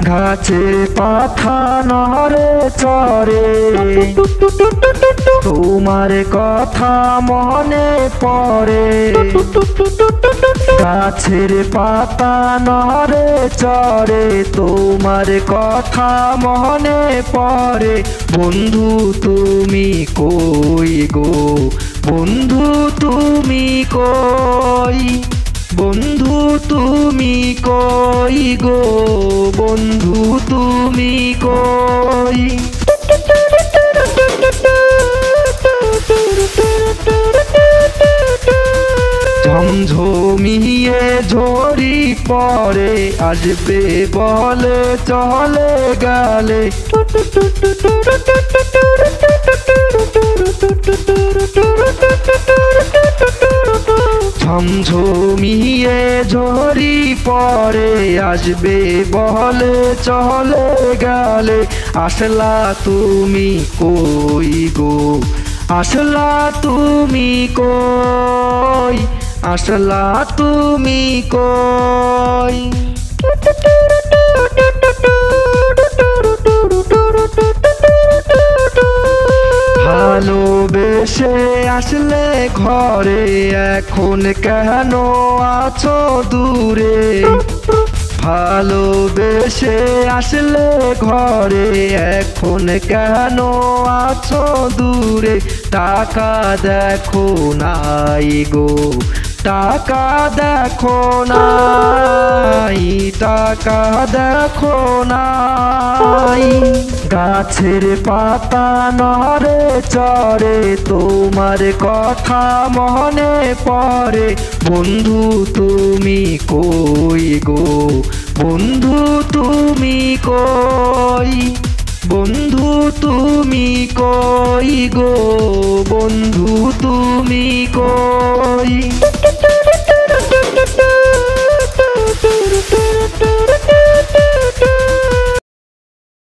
গাছের পাতা নড়ে চড়ে তোমার কথা মনে পড়ে। গাছের পাতা নড়ে চড়ে তোমার কথা মনে পড়ে। বন্ধু তুমি কই গো, বন্ধু তুমি কই, বন্ধু তুমি কই গো, বন্ধু তুমি কই। ঝমঝমিয়ে ঝরি পরে আসবে বলে চলে গেলে। ঝমঝমিয়ে ঝরি পরে আসবে বলে চলে গেলে। আসলা তুমি কই গো, আসলা তুমি কই, আসলা তুমি কই। ভালোবেসে আসলে ঘরে এখন কেন আছো দূরে। ভালোবেসে আসলে ঘরে এখন কেন আছো দূরে। টাকা দেখো নাই গো, টাকা দেখো নাই, টাকা দেখো নাই। গাছের পাতা নড়ে চড়ে তোমার কথা মনে পড়ে। বন্ধু তুমি কই গো, বন্ধু তুমি কই, বন্ধু তুমি কই গো, বন্ধু তুমি কই।